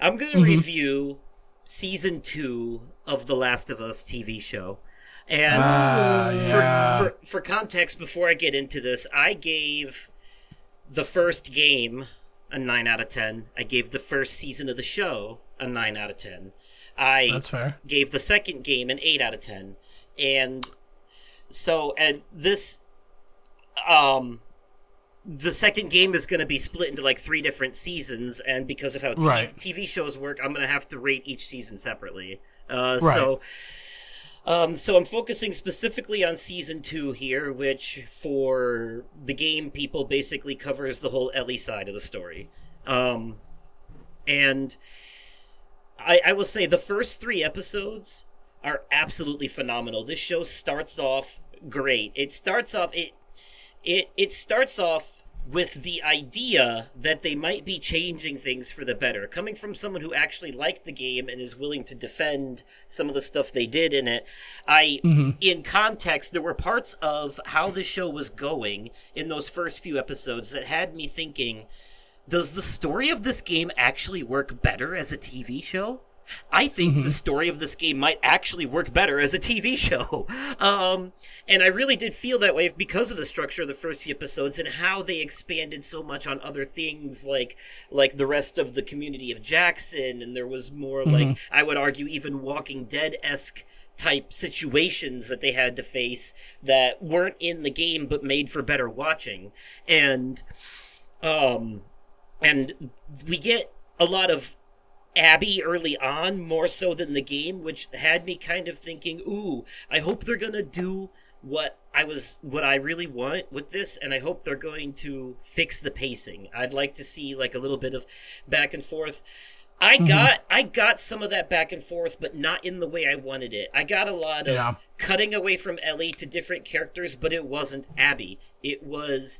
I'm going to review season 2 of The Last of Us TV show. And for context, before I get into this, I gave the first game a 9 out of 10. I gave the first season of the show a 9 out of 10. That's fair. Gave the second game an 8 out of 10. And so, and this, the second game is going to be split into like 3 different seasons, and because of how TV shows work, I'm going to have to rate each season separately. So I'm focusing specifically on season 2 here, which for the game people basically covers the whole Ellie side of the story. And I will say the first 3 episodes are absolutely phenomenal. This show starts off great. It starts off with the idea that they might be changing things for the better. Coming from someone who actually liked the game and is willing to defend some of the stuff they did in it, in context, there were parts of how the show was going in those first few episodes that had me thinking, does the story of this game actually work better as a TV show? I think the story of this game might actually work better as a TV show. And I really did feel that way because of the structure of the first few episodes and how they expanded so much on other things like the rest of the community of Jackson. And there was more like, I would argue, even Walking Dead-esque type situations that they had to face that weren't in the game but made for better watching. And we get a lot of Abby early on, more so than the game, which had me kind of thinking, ooh, I hope they're gonna do what I really want with this, and I hope they're going to fix the pacing. I'd like to see like a little bit of back and forth. I got some of that back and forth, but not in the way I wanted it. I got a lot of cutting away from Ellie to different characters, but it wasn't Abby. It was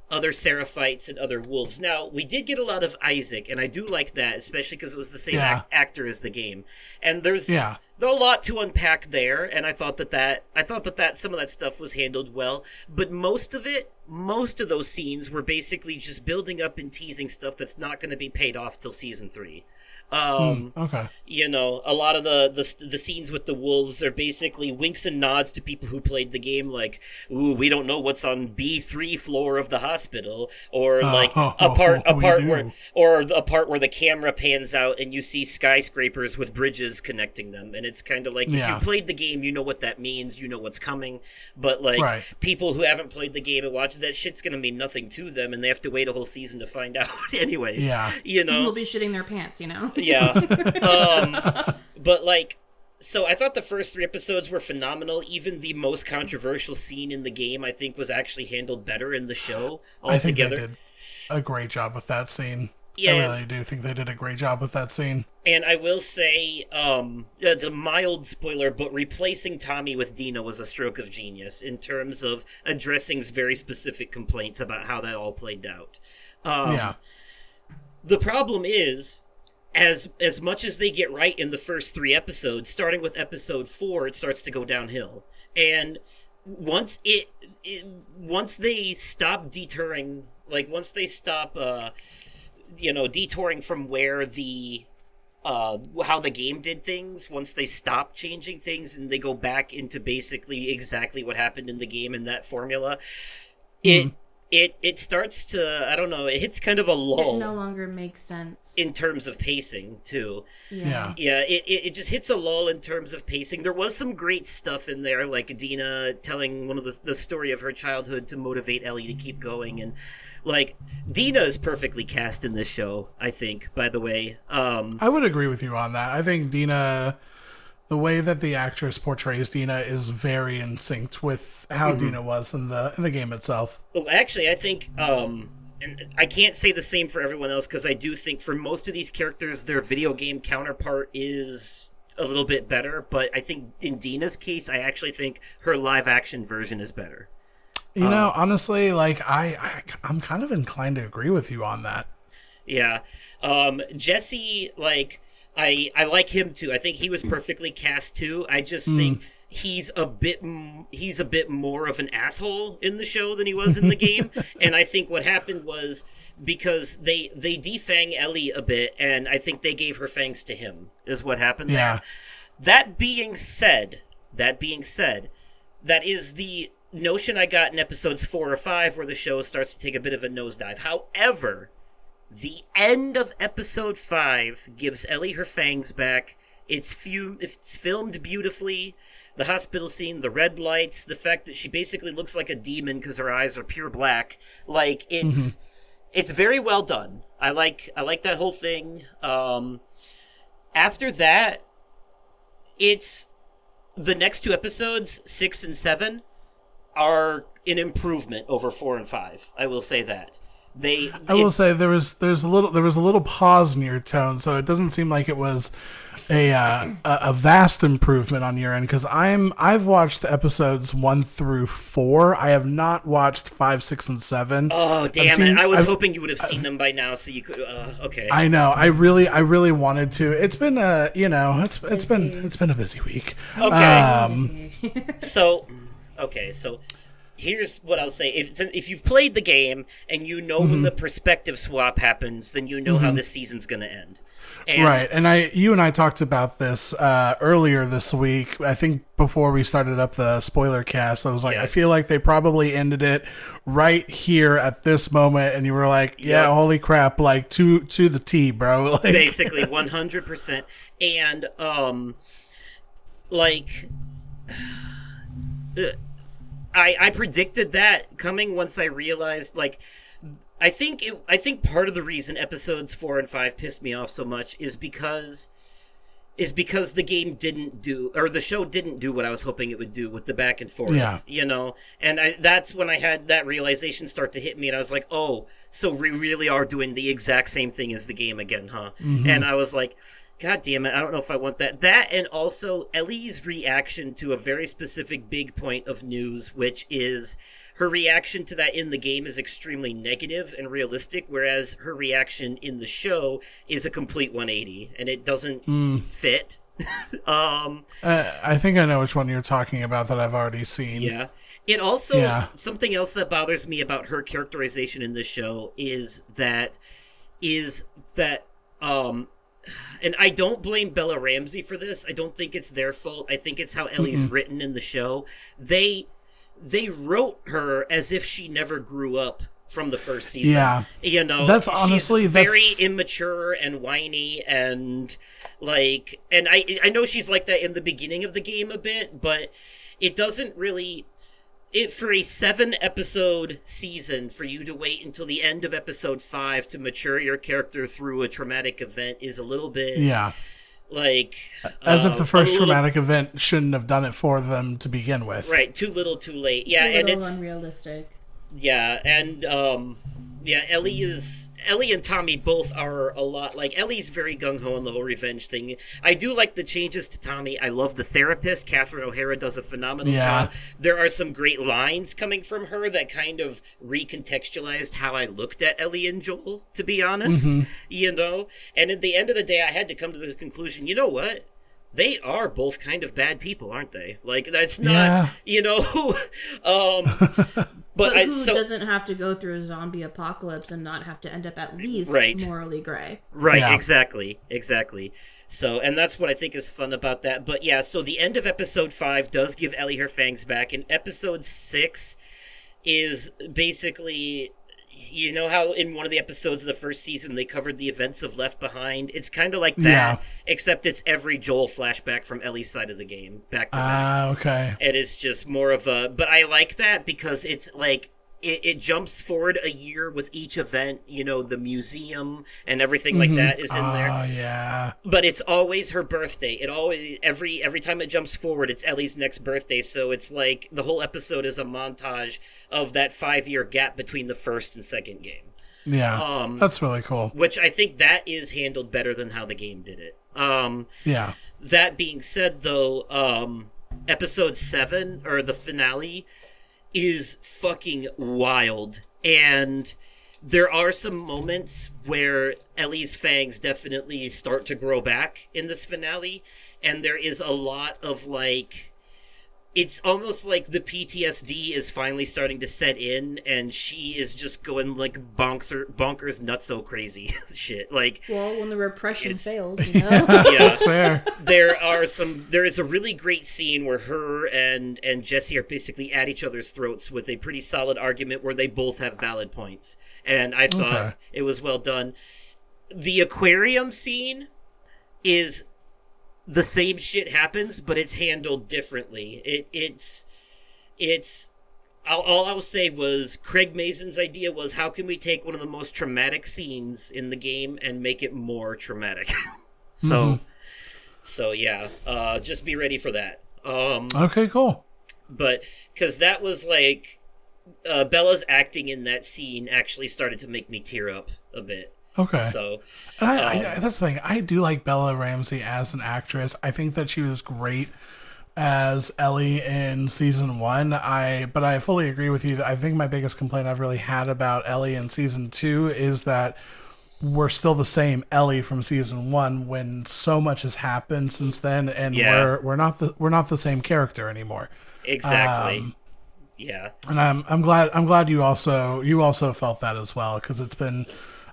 other Seraphites and other wolves. Now, we did get a lot of Isaac, and I do like that, especially because it was the same actor as the game. And there's a lot to unpack there, and I thought that some of that stuff was handled well. But most of those scenes were basically just building up and teasing stuff that's not going to be paid off till season 3. You know, a lot of the scenes with the wolves are basically winks and nods to people who played the game, like, ooh, we don't know what's on B3 floor of the hospital, or like a part where the camera pans out and you see skyscrapers with bridges connecting them, and it's kind of like, if you played the game, you know what that means, you know what's coming, but like people who haven't played the game and watched that shit's gonna mean nothing to them, and they have to wait a whole season to find out anyways. You know, people will be shitting their pants, you know. But like, so I thought the first 3 episodes were phenomenal. Even the most controversial scene in the game, I think, was actually handled better in the show altogether. I think they did a great job with that scene. I really do think they did a great job with that scene. And I will say, it's a mild spoiler, but replacing Tommy with Dina was a stroke of genius in terms of addressing very specific complaints about how that all played out. The problem is, as much as they get right in the first 3 episodes, starting with episode 4, it starts to go downhill. And once they stop detouring, like once they stop, detouring from where the how the game did things, once they stop changing things and they go back into basically exactly what happened in the game in that formula, it starts to, I don't know, it hits kind of a lull. It no longer makes sense. In terms of pacing, too. Yeah, it just hits a lull in terms of pacing. There was some great stuff in there, like Dina telling one of the story of her childhood to motivate Ellie to keep going. And, like, Dina is perfectly cast in this show, I think, by the way. I would agree with you on that. I think Dina, the way that the actress portrays Dina is very in sync with how Dina was in the game itself. Well, actually, I think, and I can't say the same for everyone else, because I do think for most of these characters, their video game counterpart is a little bit better, but I think in Dina's case, I actually think her live-action version is better. You know, honestly, like, I'm kind of inclined to agree with you on that. Yeah. Jesse, like, I like him too. I think he was perfectly cast too. I just think he's a bit more of an asshole in the show than he was in the game. And I think what happened was because they defang Ellie a bit, and I think they gave her fangs to him, is what happened there. That being said, that is the notion I got in episodes 4 or 5 where the show starts to take a bit of a nosedive. However, the end of episode 5 gives Ellie her fangs back. It's filmed beautifully. The hospital scene, the red lights, the fact that she basically looks like a demon because her eyes are pure black. Like, it's very well done. I like that whole thing. After that, it's the next 2 episodes, 6 and 7, are an improvement over 4 and 5. I will say that. I will say there was a little pause in your tone, so it doesn't seem like it was a vast improvement on your end, because I've watched episodes 1 through 4. I have not watched 5, 6, and 7. Oh damn it! I was hoping you would have seen them by now, so you could. Okay. I know. I really wanted to. It's been it's been a busy week. Okay. So here's what I'll say. If you've played the game and you know when the perspective swap happens, then you know how this season's going to end. Right. And you and I talked about this earlier this week. I think before we started up the spoiler cast, I was like, I feel like they probably ended it right here at this moment. And you were like, holy crap, like to the T, bro. Like, basically 100%. And, I predicted that coming once I realized, like, I think part of the reason episodes 4 and 5 pissed me off so much is because the game didn't do, or the show didn't do what I was hoping it would do with the back and forth, you know? And that's when I had that realization start to hit me, and I was like, oh, so we really are doing the exact same thing as the game again, huh? And I was like, God damn it, I don't know if I want that. That, and also Ellie's reaction to a very specific big point of news, which is her reaction to that in the game is extremely negative and realistic, whereas her reaction in the show is a complete 180, and it doesn't fit. I think I know which one you're talking about that I've already seen. Yeah. It also, something else that bothers me about her characterization in the show is that and I don't blame Bella Ramsey for this. I don't think it's their fault. I think it's how Ellie's written in the show. They wrote her as if she never grew up from the first season. Yeah. You know, that's honestly she's very immature and whiny, and like, and I know she's like that in the beginning of the game a bit, but it doesn't really. For a 7-episode season, for you to wait until the end of episode 5 to mature your character through a traumatic event is a little bit, like, as if the first traumatic event shouldn't have done it for them to begin with. Right, too little, too late. Yeah, and it's unrealistic. Yeah, and Ellie and Tommy both are a lot like, Ellie's very gung-ho on the whole revenge thing. I do like the changes to Tommy. I love the therapist. Catherine O'Hara does a phenomenal job. There are some great lines coming from her that kind of recontextualized how I looked at Ellie and Joel, to be honest. You know? And at the end of the day, I had to come to the conclusion, you know what? They are both kind of bad people, aren't they? Like, that's not, you know, but who doesn't have to go through a zombie apocalypse and not have to end up at least morally gray? Right, exactly. So, and that's what I think is fun about that. But yeah, so the end of episode 5 does give Ellie her fangs back, and episode 6 is basically, you know how in one of the episodes of the first season they covered the events of Left Behind? It's kind of like that, except it's every Joel flashback from Ellie's side of the game, back to back. Okay. It is just more of a... But I like that because it's like... It jumps forward a year with each event, you know, the museum and everything like that is in there. Oh, yeah. But it's always her birthday. It always, every time it jumps forward, it's Ellie's next birthday. So it's like the whole episode is a montage of that 5-year gap between the first and second game. Yeah, that's really cool. Which I think that is handled better than how the game did it. That being said, though, episode 7, or the finale, is fucking wild, and there are some moments where Ellie's fangs definitely start to grow back in this finale, and there is a lot of like it's almost like the PTSD is finally starting to set in, and she is just going like bonkers nutso crazy shit. Like, well, when the repression fails, you know. Yeah, fair. There is a really great scene where her and Jesse are basically at each other's throats with a pretty solid argument where they both have valid points, and I thought it was well done. The aquarium scene is the same shit happens, but it's handled differently. It's all I will say was Craig Mason's idea was, how can we take one of the most traumatic scenes in the game and make it more traumatic? So yeah, just be ready for that. Okay, cool. But because that was like Bella's acting in that scene actually started to make me tear up a bit. Okay. So that's the thing. I do like Bella Ramsey as an actress. I think that she was great as Ellie in season 1. But I fully agree with you. I think my biggest complaint I've really had about Ellie in season 2 is that we're still the same Ellie from season 1 when so much has happened since then, and we're not the same character anymore. Exactly. Yeah. And I'm glad you also felt that as well, because it's been,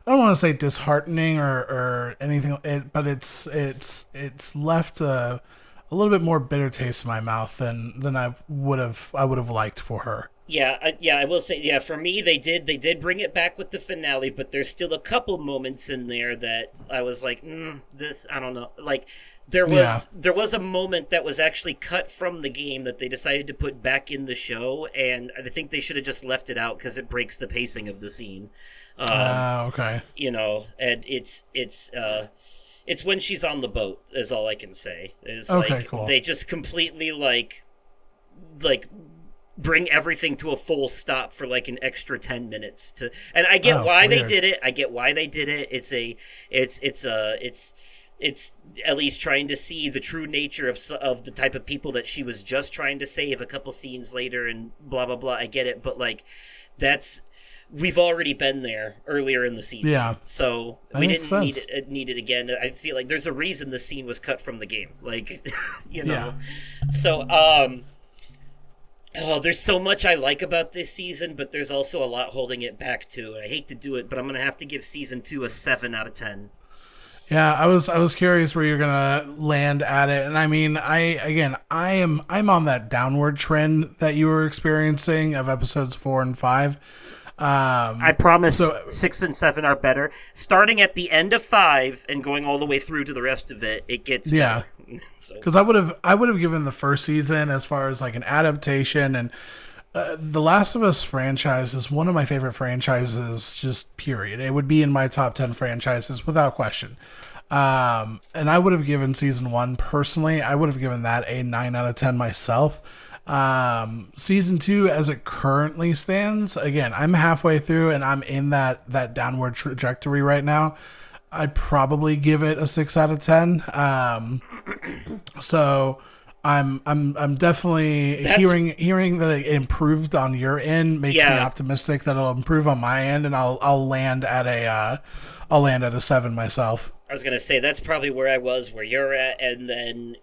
I don't want to say disheartening or anything, but it's left a little bit more bitter taste in my mouth than I would have liked for her. Yeah, I will say, yeah, for me, they did bring it back with the finale, but there's still a couple moments in there that I was like, this, I don't know. Like, there was a moment that was actually cut from the game that they decided to put back in the show, and I think they should have just left it out because it breaks the pacing of the scene. Okay. You know, and it's when she's on the boat, is all I can say. It's okay, like, cool. They just completely like bring everything to a full stop for like an extra 10 minutes to, and I get why they did it. It's Ellie's trying to see the true nature of the type of people that she was just trying to save a couple scenes later and blah, blah, blah. I get it. But like, we've already been there earlier in the season. Yeah. So we didn't need it again. I feel like there's a reason the scene was cut from the game. Like, you know, so, there's so much I like about this season, but there's also a lot holding it back too. I hate to do it, but I'm going to have to give season 2 a 7 out of 10. Yeah, I was curious where you're gonna land at it, and I mean, I'm on that downward trend that you were experiencing of episodes 4 and 5. I promise 6 and 7 are better. Starting at the end of 5 and going all the way through to the rest of it, it gets better. Because I would have given the first season as far as like an adaptation, and the Last of Us franchise is one of my favorite franchises, just period. It would be in my top 10 franchises without question. And I would have given season 1 personally, I would have given that a 9 out of 10 myself. Season 2 as it currently stands, again, I'm halfway through and I'm in that downward trajectory right now. I'd probably give it a 6 out of 10. So I'm definitely hearing that it improved on your end makes me optimistic that it'll improve on my end, and I'll land at a 7 myself. I was gonna say that's probably where I was, where you're at, and then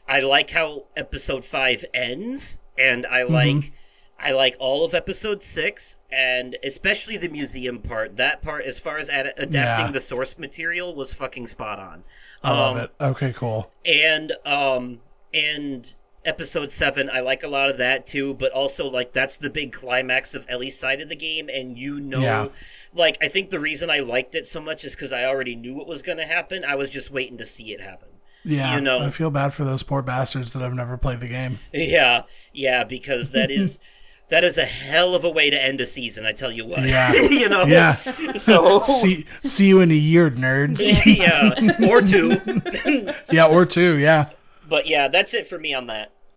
I like how episode 5 ends, and I like all of episode 6, and especially the museum part. That part, as far as adapting the source material, was fucking spot on. I love it. Okay, cool. And episode 7, I like a lot of that too, but also like that's the big climax of Ellie's side of the game, and like I think the reason I liked it so much is because I already knew what was going to happen. I was just waiting to see it happen. Yeah, I feel bad for those poor bastards that have never played the game. Yeah, because that is a hell of a way to end a season, I tell you what. Yeah. Yeah. So see you in a year, nerds. Yeah, or 2. Yeah, or 2, yeah. But yeah, that's it for me on that.